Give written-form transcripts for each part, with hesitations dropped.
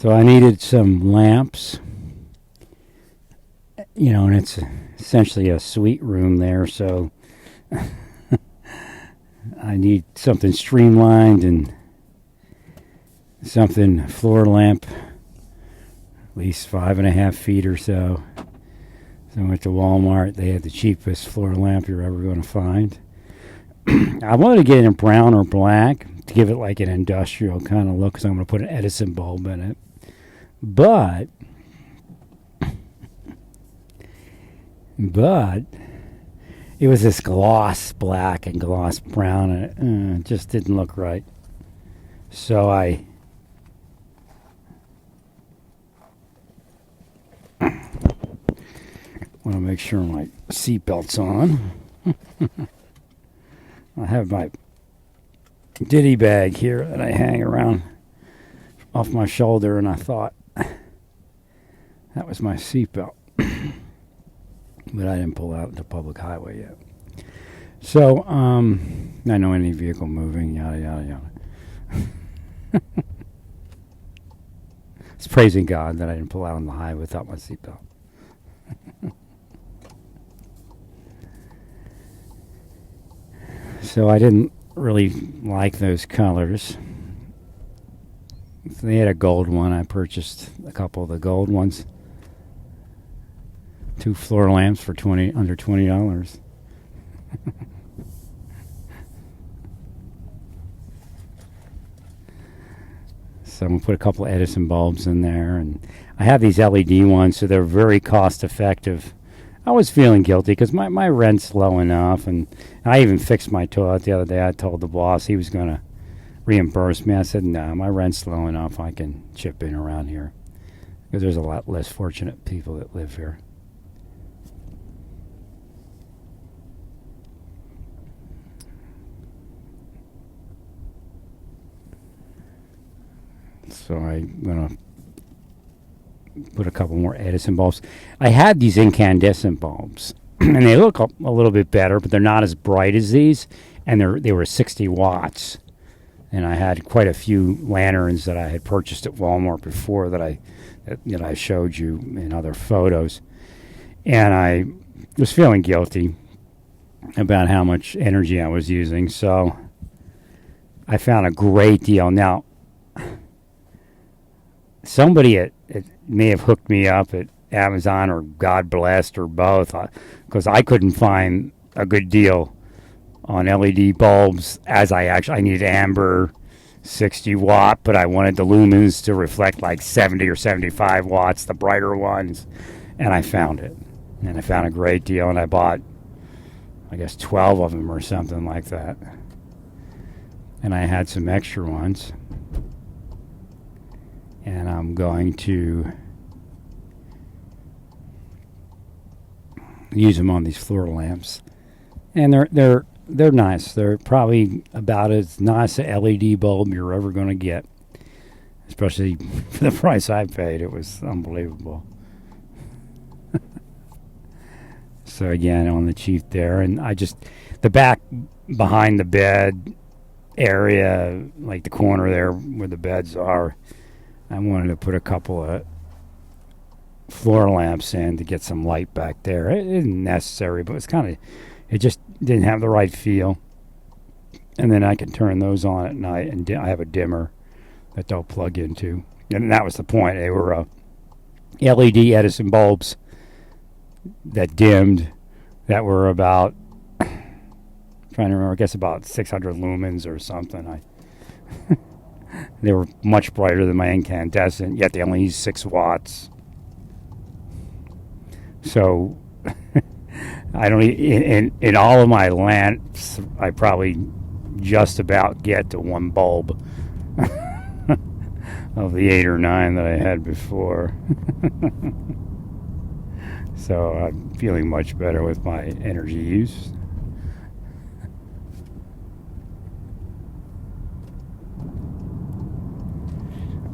So I needed some lamps, and it's essentially a suite room there, so I need something streamlined and something floor lamp, at least 5.5 feet or so. So I went to Walmart. They had the cheapest floor lamp you're ever going to find. I wanted to get it in brown or black to give it like an industrial kind of look, because I'm going to put an Edison bulb in it. But it was this gloss black and gloss brown, and it just didn't look right. So I want to make sure my seatbelt's on. I have my ditty bag here that I hang around off my shoulder, and I thought that was my seatbelt. But I didn't pull out the public highway yet. So, I know any vehicle moving, yada, yada, yada. It's praising God that I didn't pull out on the highway without my seatbelt. So I didn't really like those colors. They had a gold one. I purchased a couple of the gold ones. 2 floor lamps for under $20. So I'm gonna put a couple of Edison bulbs in there, and I have these LED ones, so they're very cost effective. I was feeling guilty because my rent's low enough, and I even fixed my toilet the other day. I told the boss he was gonna reimburse me. I said, no, my rent's low enough. I can chip in around here, because there's a lot less fortunate people that live here. So I'm going to put a couple more Edison bulbs. I had these incandescent bulbs, and they look a little bit better, but they're not as bright as these, and they were 60 watts. And I had quite a few lanterns that I had purchased at Walmart before that I showed you in other photos. And I was feeling guilty about how much energy I was using, so I found a great deal. Now, somebody it may have hooked me up at Amazon, or God blessed, or both, because I couldn't find a good deal on LED bulbs. As I needed amber 60 watt, but I wanted the lumens to reflect like 70 or 75 watts, the brighter ones, and I found it. And I found a great deal, and I bought, I guess, 12 of them or something like that. And I had some extra ones. And I'm going to use them on these floor lamps. And they're nice. They're probably about as nice a LED bulb you're ever going to get. Especially for the price I paid. It was unbelievable. So again, on the cheap there. And the back behind the bed area, like the corner there where the beds are, I wanted to put a couple of floor lamps in to get some light back there. It isn't necessary, but it just didn't have the right feel. And then I can turn those on at night, and I have a dimmer that they'll plug into. And that was the point. They were LED Edison bulbs that dimmed, that were about, trying to remember, I guess about 600 lumens or something. They were much brighter than my incandescent, yet they only use 6 watts. So, I don't. In all of my lamps, I probably just about get to one bulb of the 8 or 9 that I had before. So I'm feeling much better with my energy use.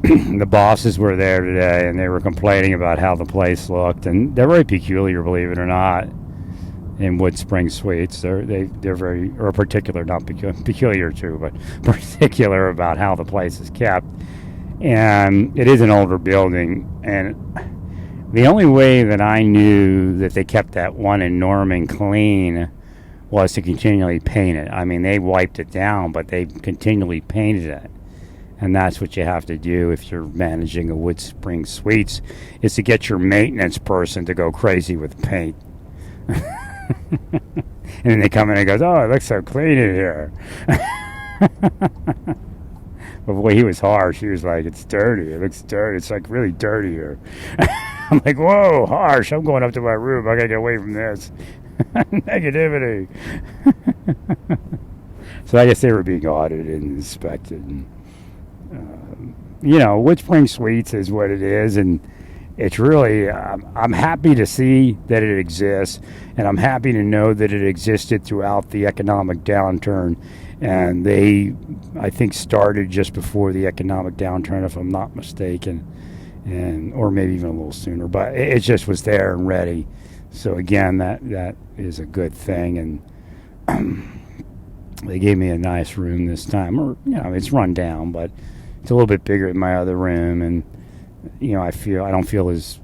The bosses were there today, and they were complaining about how the place looked, and they're very peculiar, believe it or not, in Wood Spring Suites. They're very, or particular, not peculiar too, but particular about how the place is kept. And it is an older building. And the only way that I knew that they kept that one in Norman clean was to continually paint it. I mean, they wiped it down, but they continually painted it. And that's what you have to do if you're managing a WoodSpring Suites, is to get your maintenance person to go crazy with paint. And then they come in and goes, "Oh, it looks so clean in here." But boy, he was harsh. He was like, "It's dirty. It looks dirty. It's like really dirty here." I'm like, "Whoa, harsh. I'm going up to my room. I got to get away from this." Negativity. So I guess they were being audited and inspected. And, WoodSpring Suites is what it is, and it's really, I'm happy to see that it exists, and I'm happy to know that it existed throughout the economic downturn. And they, I think, started just before the economic downturn, if I'm not mistaken, or maybe even a little sooner. But it just was there and ready. So again, that is a good thing. And they gave me a nice room this time. Or it's run down, but it's a little bit bigger than my other room. And I don't feel as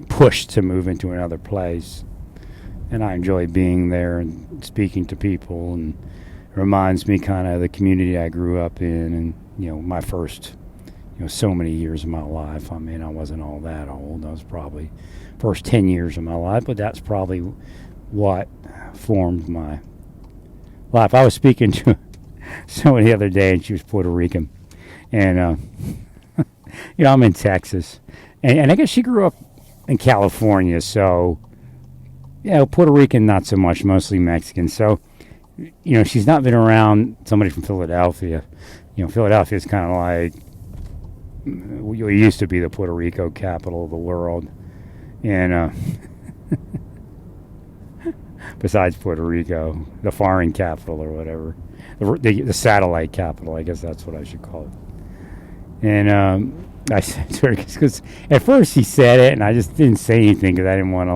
pushed to move into another place. And I enjoy being there and speaking to people, and it reminds me kind of the community I grew up in, and my first so many years of my life. I mean, I wasn't all that old. I was probably first 10 years of my life, but that's probably what formed my life. I was speaking to someone the other day, and she was Puerto Rican, and I'm in Texas, and I guess she grew up in California, so Puerto Rican not so much, mostly Mexican. So she's not been around somebody from Philadelphia. Philadelphia is kind of like, we used to be the Puerto Rico capital of the world, and besides Puerto Rico, the foreign capital or whatever, the satellite capital, I guess that's what I should call it. And I said to her, because at first she said it, and I just didn't say anything because I didn't want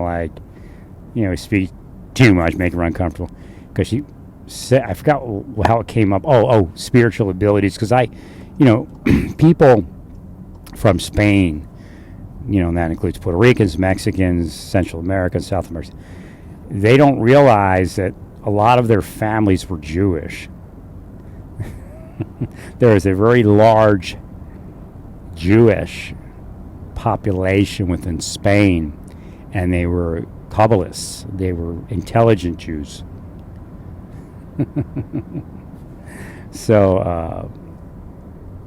to speak too much, make her uncomfortable. Because she said, I forgot how it came up. Oh, spiritual abilities. Because people from Spain, and that includes Puerto Ricans, Mexicans, Central Americans, South Americans, they don't realize that a lot of their families were Jewish. There is a very large Jewish population within Spain, and they were Kabbalists. They were intelligent Jews. So,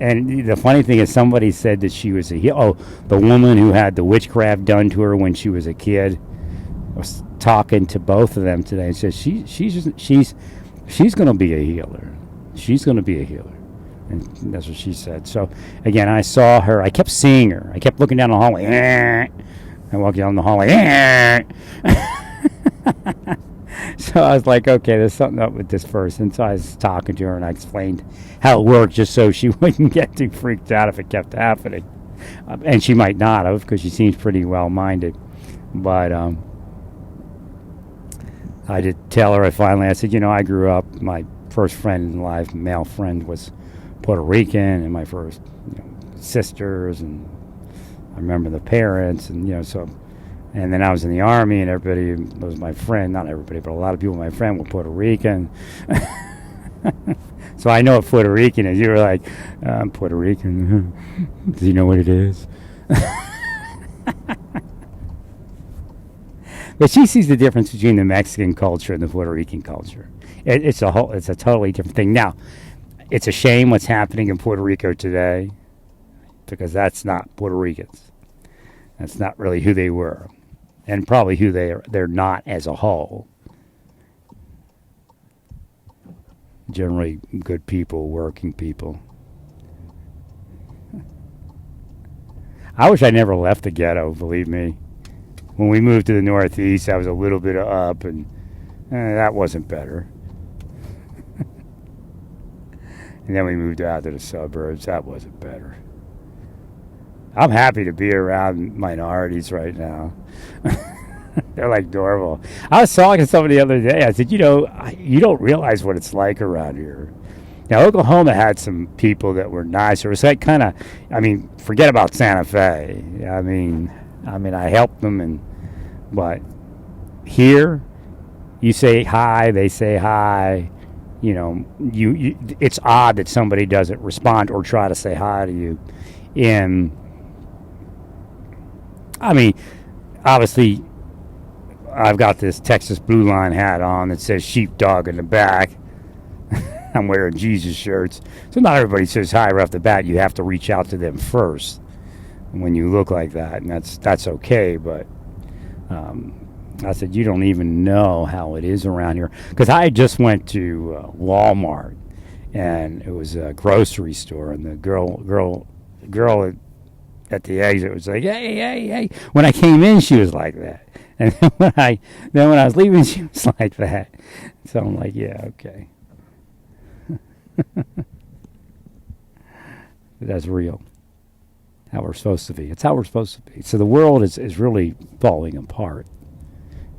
and the funny thing is, somebody said that she was the woman who had the witchcraft done to her when she was a kid. I was talking to both of them today, and said she's going to be a healer. She's going to be a healer. And that's what she said. So, again, I saw her. I kept seeing her. I kept looking down the hallway. I walked down the hallway. So I was like, okay, there's something up with this person. So I was talking to her, and I explained how it worked just so she wouldn't get too freaked out if it kept happening. And she might not have, because she seems pretty well-minded. But I did tell her, I said, I grew up, my first friend in life, male friend, was Puerto Rican, and my first sisters, and I remember the parents, and so, and then I was in the Army, and everybody was my friend. Not everybody, but a lot of people, my friend, were Puerto Rican. So I know what Puerto Rican is. You were like, I'm Puerto Rican. Do you know what it is? But she sees the difference between the Mexican culture and the Puerto Rican culture. It's a totally different thing. Now, it's a shame what's happening in Puerto Rico today, because that's not Puerto Ricans. That's not really who they were, and probably who they're not as a whole. Generally good people, working people. I wish I never left the ghetto, believe me. When we moved to the Northeast, I was a little bit up, and that wasn't better. And then we moved out to the suburbs. That wasn't better. I'm happy to be around minorities right now. They're like adorable. I was talking to somebody the other day. I said, you don't realize what it's like around here. Now, Oklahoma had some people that were nicer. It was like kind of, I mean, forget about Santa Fe. I helped them, but here, you say hi, they say hi. You know, it's odd that somebody doesn't respond or try to say hi to you. And I mean, obviously, I've got this Texas Blue Line hat on that says sheepdog in the back. I'm wearing Jesus shirts. So not everybody says hi right off the bat. You have to reach out to them first when you look like that, and that's okay. But I said, you don't even know how it is around here. Because I just went to Walmart, and it was a grocery store, and the girl at the exit was like, hey, hey, hey. When I came in, she was like that. And then when I was leaving, she was like that. So I'm like, yeah, okay. That's real. How we're supposed to be. It's how we're supposed to be. So the world is really falling apart.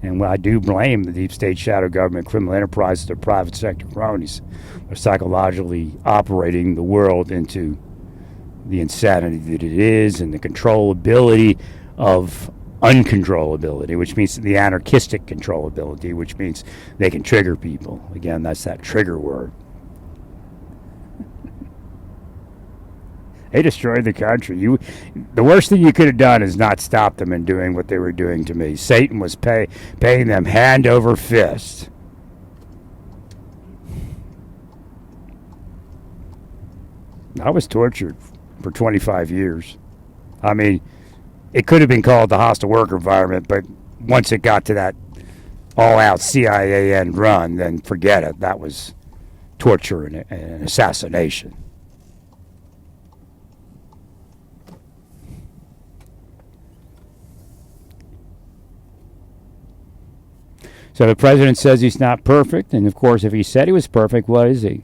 And I do blame the deep state shadow government, criminal enterprises, their private sector cronies. They're psychologically operating the world into the insanity that it is and the controllability of uncontrollability, which means the anarchistic controllability, which means they can trigger people. Again, that's that trigger word. They destroyed the country. The worst thing you could have done is not stop them in doing what they were doing to me. Satan was paying them hand over fist. I was tortured for 25 years. I mean, it could have been called the hostile work environment, but once it got to that all-out CIA end run, then forget it. That was torture and assassination. So the president says he's not perfect, and of course, if he said he was perfect, what is he?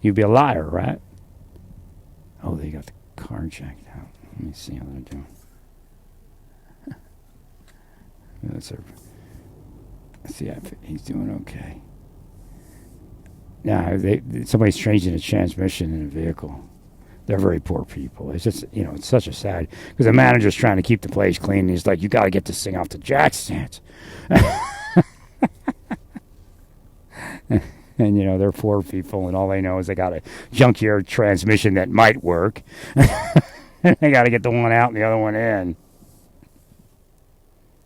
He'd be a liar, right? Oh, they got the car checked out. Let me see how they're doing. Let's see if he's doing okay. Now, somebody's changing the transmission in a vehicle. They're very poor people. It's just, it's such a sad, because the manager's trying to keep the place clean, and he's like, you got to get this thing off the jack stands. And, they're poor people, and all they know is they got a junkyard transmission that might work. They got to get the one out and the other one in.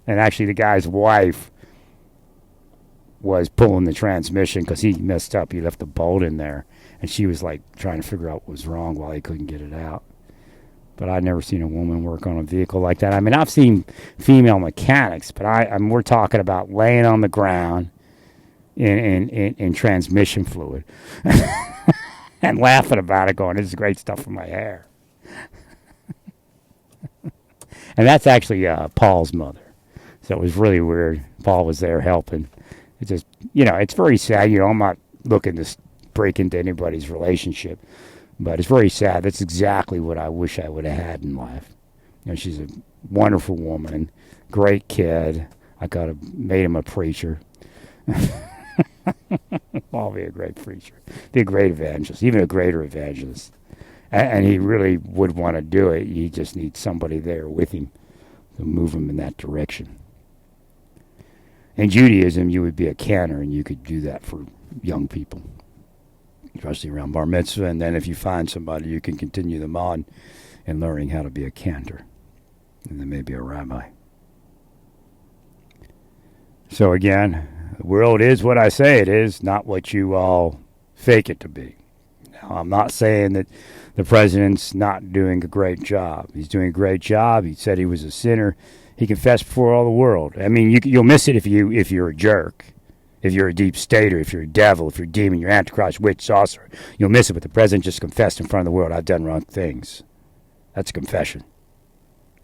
And actually, the guy's wife was pulling the transmission because he messed up. He left the bolt in there. And she was, like, trying to figure out what was wrong while he couldn't get it out. But I'd never seen a woman work on a vehicle like that. I mean, I've seen female mechanics, but we're talking about laying on the ground in transmission fluid and laughing about it, going, this is great stuff for my hair. And that's actually Paul's mother. So it was really weird. Paul was there helping. It's just, it's very sad. I'm not looking to break into anybody's relationship, but it's very sad. That's exactly what I wish I would have had in life. She's a wonderful woman, great kid. I could have made him a preacher. I'll be a great preacher, be a great evangelist, even a greater evangelist. And he really would want to do it. You just need somebody there with him to move him in that direction. In Judaism, you would be a cantor, and you could do that for young people, especially around bar mitzvah. And then if you find somebody, you can continue them on in learning how to be a cantor, and then maybe a rabbi. So again, the world is what I say it is, not what you all fake it to be. Now, I'm not saying that the president's not doing a great job. He's doing a great job. He said he was a sinner. He confessed before all the world. I mean, you'll miss it if you're a jerk, if you're a deep stater, if you're a devil, if you're a demon, you're antichrist, witch, sorcerer. You'll miss it, but the president just confessed in front of the world, I've done wrong things. That's a confession.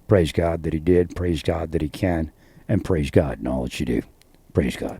Praise God that he did. Praise God that he can. And praise God in all that you do. Praise God.